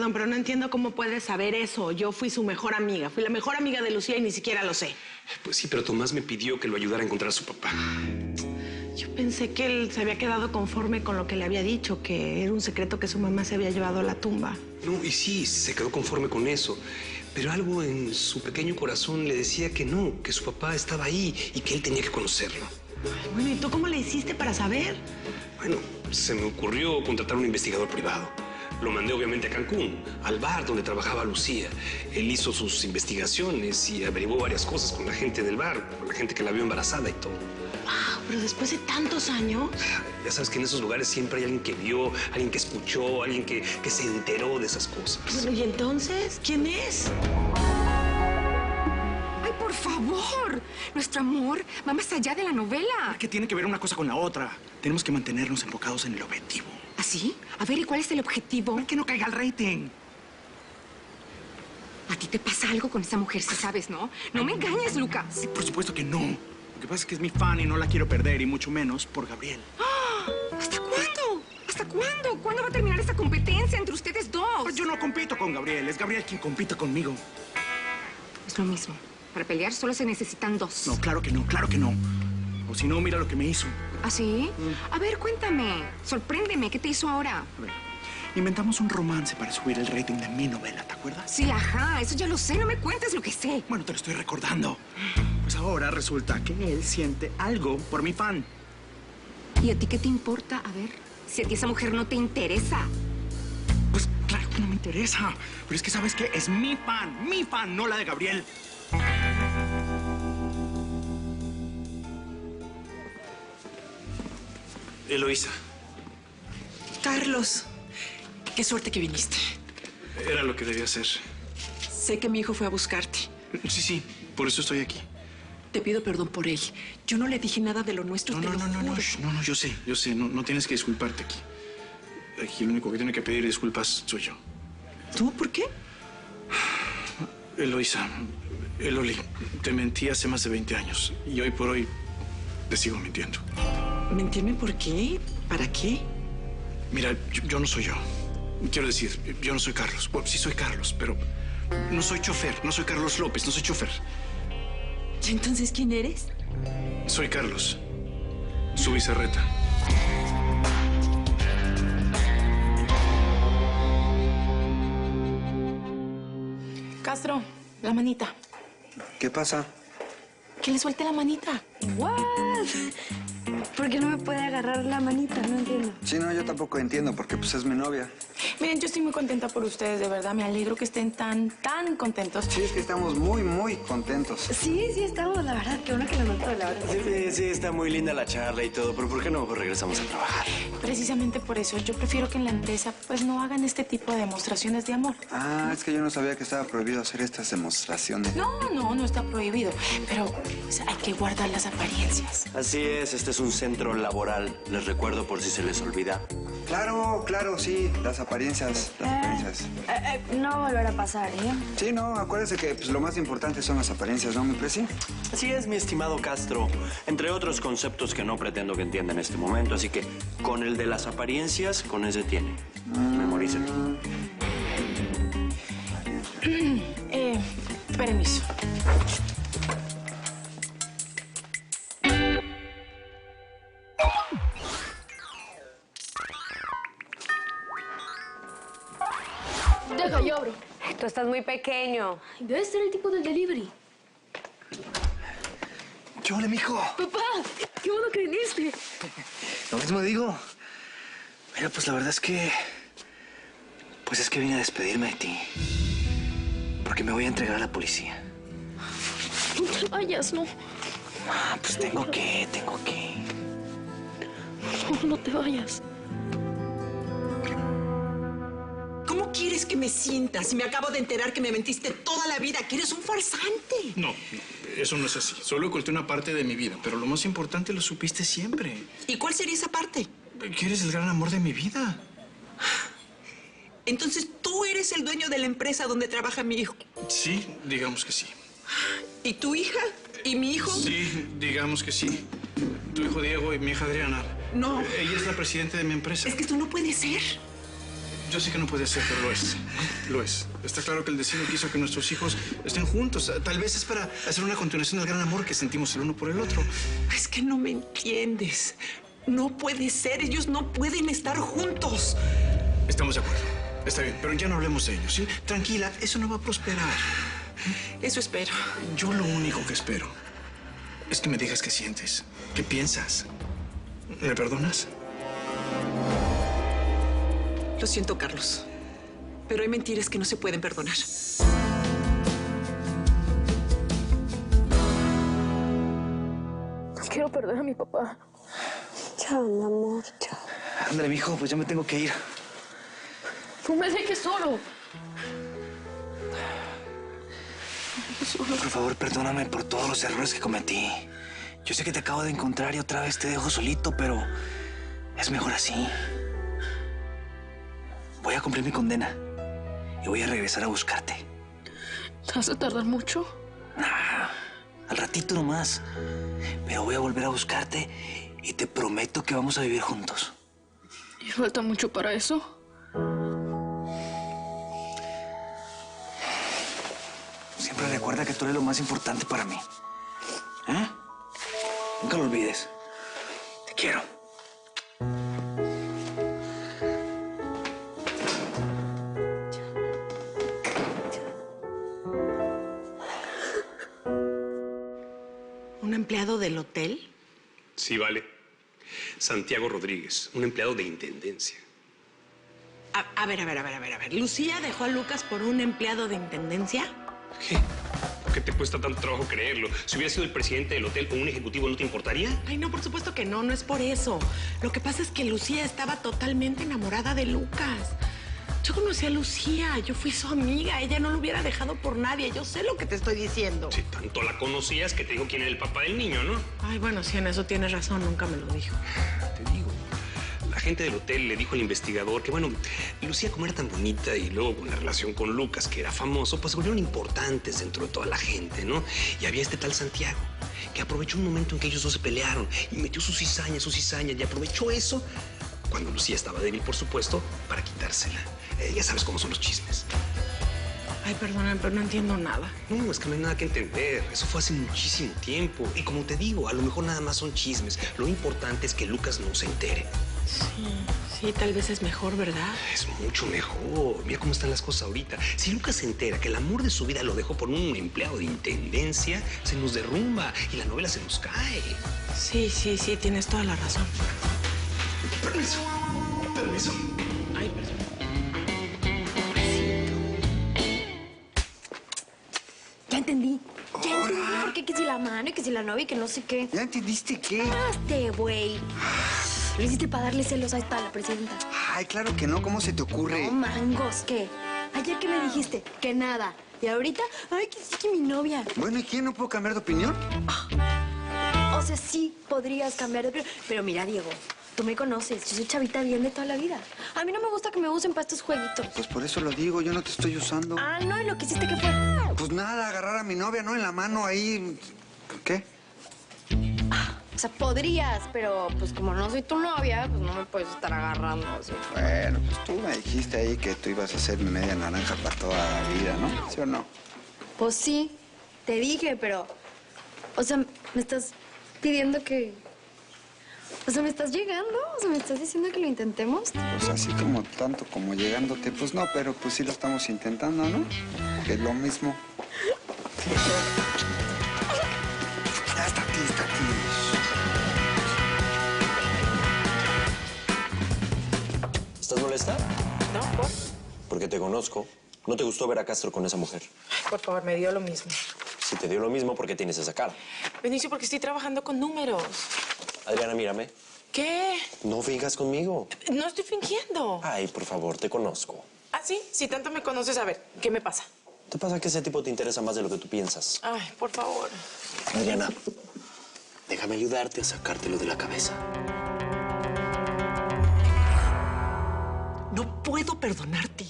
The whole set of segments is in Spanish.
Perdón, pero no entiendo cómo puedes saber eso. Yo fui su mejor amiga. Fui la mejor amiga de Lucía y ni siquiera lo sé. Pues sí, pero Tomás me pidió que lo ayudara a encontrar a su papá. Yo pensé que él se había quedado conforme con lo que le había dicho, que era un secreto que su mamá se había llevado a la tumba. No, y sí, se quedó conforme con eso. Pero algo en su pequeño corazón le decía que no, que su papá estaba ahí y que él tenía que conocerlo. Ay, bueno, ¿y tú cómo le hiciste para saber? Bueno, se me ocurrió contratar a un investigador privado. Lo mandé obviamente a Cancún, al bar donde trabajaba Lucía. Él hizo sus investigaciones y averiguó varias cosas con la gente del bar, con la gente que la vio embarazada y todo. Wow, pero después de tantos años. Ya sabes que en esos lugares siempre hay alguien que vio, alguien que escuchó, alguien que se enteró de esas cosas. Bueno, ¿y entonces? ¿Quién es? ¡Ay, por favor! Nuestro amor va más allá de la novela. ¿Qué tiene que ver una cosa con la otra? Tenemos que mantenernos enfocados en el objetivo. ¿Así? A ver, ¿y cuál es el objetivo? Que no caiga el rating. A ti te pasa algo con esa mujer, si sabes, ¿no? No me engañes, Lucas. Por supuesto que no. Lo que pasa es que es mi fan y no la quiero perder, y mucho menos por Gabriel. ¿Hasta cuándo? ¿Hasta cuándo? ¿Cuándo va a terminar esta competencia entre ustedes dos? Pues yo no compito con Gabriel, es Gabriel quien compite conmigo. Es lo mismo. Para pelear solo se necesitan dos. No, claro que no, claro que no. O si no, mira lo que me hizo. ¿Ah, sí? A ver, cuéntame. Sorpréndeme. ¿Qué te hizo ahora? A ver, inventamos un romance para subir el rating de mi novela, ¿te acuerdas? Sí, ajá. Eso ya lo sé. No me cuentes lo que sé. Bueno, te lo estoy recordando. Pues ahora resulta que él siente algo por mi fan. ¿Y a ti qué te importa? A ver, si a ti esa mujer no te interesa. Pues claro que no me interesa. Pero es que, ¿sabes qué? Es mi fan, no la de Gabriel. Eloísa, Carlos, qué suerte que viniste. era lo que debía hacer. Sé que mi hijo fue a buscarte. Sí, por eso estoy aquí. Te pido perdón por él. Yo no le dije nada de lo nuestro, te lo juro. No, yo sé, no tienes que disculparte aquí. Aquí el único que tiene que pedir disculpas soy yo. ¿Tú? ¿Por qué? Eloísa, Eloli, te mentí hace más de 20 años y hoy por hoy te sigo mintiendo. ¿Mentirme por qué? ¿Para qué? Mira, yo no soy yo. Quiero decir, yo no soy Carlos. Bueno, sí soy Carlos, pero no soy chofer, no soy Carlos López, no soy chofer. ¿Y entonces quién eres? Soy Carlos, su vicerreta. Castro, la manita. ¿Qué pasa? Que le suelte la manita. ¿What? ¿Por qué no me puede agarrar la manita? No entiendo. Sí, no, yo tampoco entiendo, porque pues es mi novia. Miren, yo estoy muy contenta por ustedes, de verdad. Me alegro que estén tan contentos. Sí, es que estamos muy contentos. Sí, estamos, la verdad. Qué bueno que lo notó, la verdad. Sí, está muy linda la charla y todo, pero ¿por qué no mejor regresamos a trabajar? Precisamente por eso, yo prefiero que en la empresa pues no hagan este tipo de demostraciones de amor. Ah, es que yo no sabía que estaba prohibido hacer estas demostraciones. No está prohibido, pero pues, hay que guardar las apariencias. Así es, este es un centro laboral. Les recuerdo por si se les olvida. Claro, sí, las apariencias. No volverá a pasar, ¿eh? Sí, no, acuérdese que pues, lo más importante son las apariencias, ¿no, mi presi? Así es, mi estimado Castro. Entre otros conceptos que no pretendo que entienda en este momento, así que con el de las apariencias, con ese tiene. Memorícelo. Permiso. Deja, yo abro. Tú estás muy pequeño. Debe ser el tipo del delivery. ¿Qué ole, mijo? Papá, qué bueno que viniste. Lo mismo digo. Mira, pues la verdad es que... Pues es que vine a despedirme de ti. Porque me voy a entregar a la policía. No te vayas, no. Ah, pues tengo que. No te vayas. ¿Cómo quieres que me sienta si me acabo de enterar que me mentiste toda la vida, que eres un farsante? No, eso no es así. Solo oculté una parte de mi vida, pero lo más importante lo supiste siempre. ¿Y cuál sería esa parte? Que eres el gran amor de mi vida. Entonces, tú eres el dueño de la empresa donde trabaja mi hijo. Sí, digamos que sí. ¿Y tu hija? ¿Y mi hijo? Sí, digamos que sí. Tu hijo Diego y mi hija Adriana. No. Ella es la presidenta de mi empresa. Es que esto no puede ser. Yo sé que no puede ser, pero lo es. Lo es. Está claro que el destino quiso que nuestros hijos estén juntos. Tal vez es para hacer una continuación del gran amor que sentimos el uno por el otro. Es que no me entiendes. No puede ser. Ellos no pueden estar juntos. Estamos de acuerdo. Está bien, pero ya no hablemos de ellos, ¿sí? Tranquila, eso no va a prosperar. Eso espero. Yo lo único que espero es que me digas qué sientes, qué piensas. ¿Me perdonas? Lo siento, Carlos. Pero hay mentiras que no se pueden perdonar. Quiero perder a mi papá. Chao, mi amor, chao. Ándale, mijo, pues ya me tengo que ir. No me dejes solo. Por favor, perdóname por todos los errores que cometí. Yo sé que te acabo de encontrar y otra vez te dejo solito, pero es mejor así. Voy a cumplir mi condena y voy a regresar a buscarte. ¿Te vas a tardar mucho? Nah, al ratito nomás. Pero voy a volver a buscarte y te prometo que vamos a vivir juntos. ¿Y falta mucho para eso? Siempre recuerda que tú eres lo más importante para mí. ¿Eh? Nunca lo olvides. Te quiero. ¿Un empleado del hotel? Sí, vale. Santiago Rodríguez, un empleado de intendencia. A ver. ¿Lucía dejó a Lucas por un empleado de intendencia? ¿Qué? ¿Por qué te cuesta tanto trabajo creerlo? Si hubiera sido el presidente del hotel o un ejecutivo, ¿no te importaría? Ay, no, por supuesto que no es por eso. Lo que pasa es que Lucía estaba totalmente enamorada de Lucas. Yo conocí a Lucía, yo fui su amiga, ella no lo hubiera dejado por nadie, yo sé lo que te estoy diciendo. Si tanto la conocías que te digo quién era el papá del niño, ¿no? Ay, bueno, sí, en eso tienes razón, nunca me lo dijo. Te digo. La gente del hotel le dijo al investigador que, bueno, Lucía, como era tan bonita y luego con la relación con Lucas, que era famoso, pues se volvieron importantes dentro de toda la gente, ¿no? Y había este tal Santiago, que aprovechó un momento en que ellos dos se pelearon y metió sus cizañas, y aprovechó eso, cuando Lucía estaba débil, por supuesto, para quitársela. Ya sabes cómo son los chismes. Ay, perdóname, pero no entiendo nada. No, es que no hay nada que entender. Eso fue hace muchísimo tiempo. Y como te digo, a lo mejor nada más son chismes. Lo importante es que Lucas no se entere. Sí, tal vez es mejor, ¿verdad? Es mucho mejor. Mira cómo están las cosas ahorita. Si Lucas se entera que el amor de su vida lo dejó por un empleado de intendencia, se nos derrumba y la novela se nos cae. Sí, tienes toda la razón. Permiso. Ay, perdón. Ya entendí. Porque que si la mano y que si la novia y que no sé qué. ¿Ya entendiste qué? Hazte, güey. Lo hiciste para darle celos a esta, la presidenta. Ay, claro que no. ¿Cómo se te ocurre? No, mangos, ¿qué? Ayer que me dijiste que nada. Y ahorita, ay, que sí que mi novia. Bueno, ¿y quién? ¿No puedo cambiar de opinión? O sea, sí podrías cambiar de opinión. Pero mira, Diego, tú me conoces. Yo soy chavita bien de toda la vida. A mí no me gusta que me usen para estos jueguitos. Pues por eso lo digo. Yo no te estoy usando. Ah, no, ¿y lo que hiciste qué fue? Pues nada, agarrar a mi novia, ¿no? En la mano ahí. ¿Qué? O sea, podrías, pero pues como no soy tu novia, pues no me puedes estar agarrando así. Bueno, pues tú me dijiste ahí que tú ibas a ser mi media naranja para toda la vida, ¿no? ¿Sí o no? Pues sí, te dije, pero... O sea, me estás pidiendo que... O sea, ¿me estás llegando? O sea, ¿me estás diciendo que lo intentemos? Pues así como tanto como llegándote, pues no, pero pues sí lo estamos intentando, ¿no? Que es lo mismo. Ya está aquí, está aquí. ¿Estás molesta? No, ¿por? Porque te conozco. ¿No te gustó ver a Castro con esa mujer? Ay, por favor, me dio lo mismo. Si te dio lo mismo, ¿por qué tienes esa cara? Benicio, porque estoy trabajando con números. Adriana, mírame. ¿Qué? No finjas conmigo. No estoy fingiendo. Ay, por favor, te conozco. ¿Ah, sí? Si tanto me conoces, a ver, ¿qué me pasa? ¿Te pasa que ese tipo te interesa más de lo que tú piensas? Ay, por favor. Adriana, déjame ayudarte a sacártelo de la cabeza. No puedo perdonarte.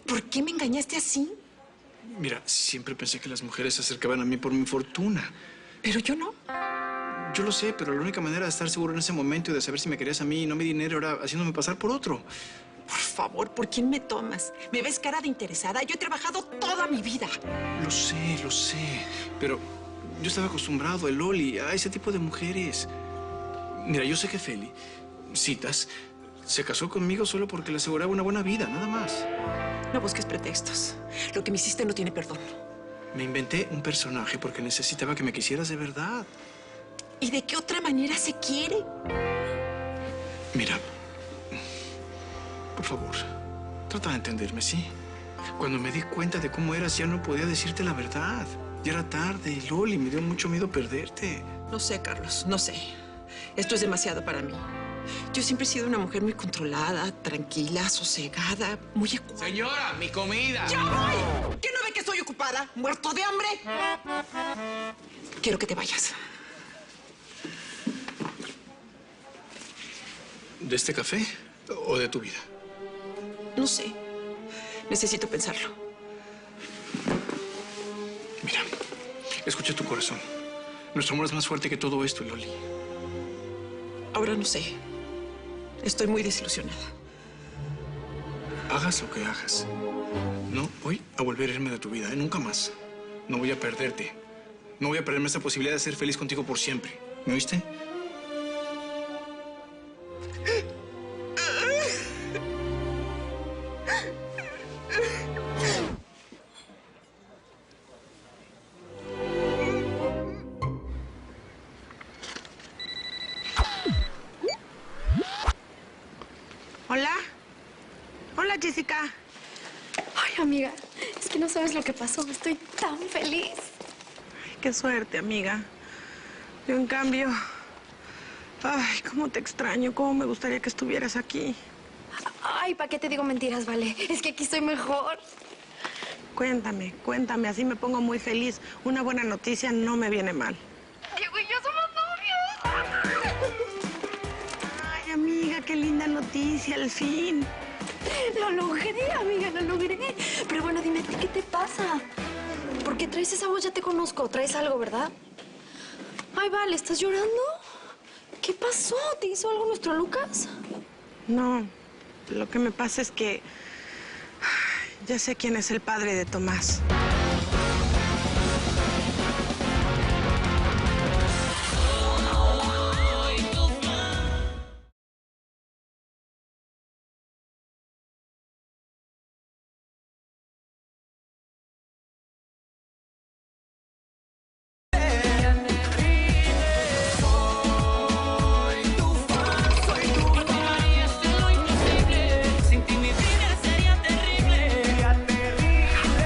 ¿Por qué me engañaste así? Mira, siempre pensé que las mujeres se acercaban a mí por mi fortuna. Pero yo no. Yo lo sé, pero la única manera de estar seguro en ese momento y de saber si me querías a mí y no mi dinero era haciéndome pasar por otro. Por favor, ¿por quién me tomas? ¿Me ves cara de interesada? Yo he trabajado toda mi vida. Lo sé. Pero yo estaba acostumbrado, el Loli, a ese tipo de mujeres. Mira, yo sé que Feli, citas, se casó conmigo solo porque le aseguraba una buena vida, nada más. No busques pretextos. Lo que me hiciste no tiene perdón. Me inventé un personaje porque necesitaba que me quisieras de verdad. ¿Y de qué otra manera se quiere? Mira, por favor, trata de entenderme, ¿sí? Cuando me di cuenta de cómo eras, ya no podía decirte la verdad. Ya era tarde, Loli, me dio mucho miedo perderte. No sé, Carlos, no sé. Esto es demasiado para mí. Yo siempre he sido una mujer muy controlada, tranquila, sosegada, muy ecuánime. Señora, mi comida. ¡Ya voy! ¿Qué no ve que estoy ocupada? ¿Muerto de hambre? Quiero que te vayas. ¿De este café o de tu vida? No sé. Necesito pensarlo. Mira, escucha tu corazón. Nuestro amor es más fuerte que todo esto, Loli. Ahora no sé. Estoy muy desilusionada. Hagas lo que hagas. No voy a volver a irme de tu vida, ¿eh? Nunca más. No voy a perderte. No voy a perderme esta posibilidad de ser feliz contigo por siempre. ¿Me oíste? Hola. Hola, Jessica. Ay, amiga, es que no sabes lo que pasó. Estoy tan feliz. Ay, qué suerte, amiga. Yo, en cambio... Ay, cómo te extraño. Cómo me gustaría que estuvieras aquí. Ay, ¿para qué te digo mentiras, Vale? Es que aquí estoy mejor. Cuéntame, así me pongo muy feliz. Una buena noticia no me viene mal. Diego y yo somos novios. Ay, amiga, qué linda noticia, al fin. Lo logré, amiga, lo logré. Pero bueno, dime, ¿qué te pasa? ¿Por qué traes esa voz? Ya te conozco. Traes algo, ¿verdad? Ay, Vale, ¿estás llorando? ¿Qué pasó? ¿Te hizo algo nuestro Lucas? No, lo que me pasa es que... Ya sé quién es el padre de Tomás.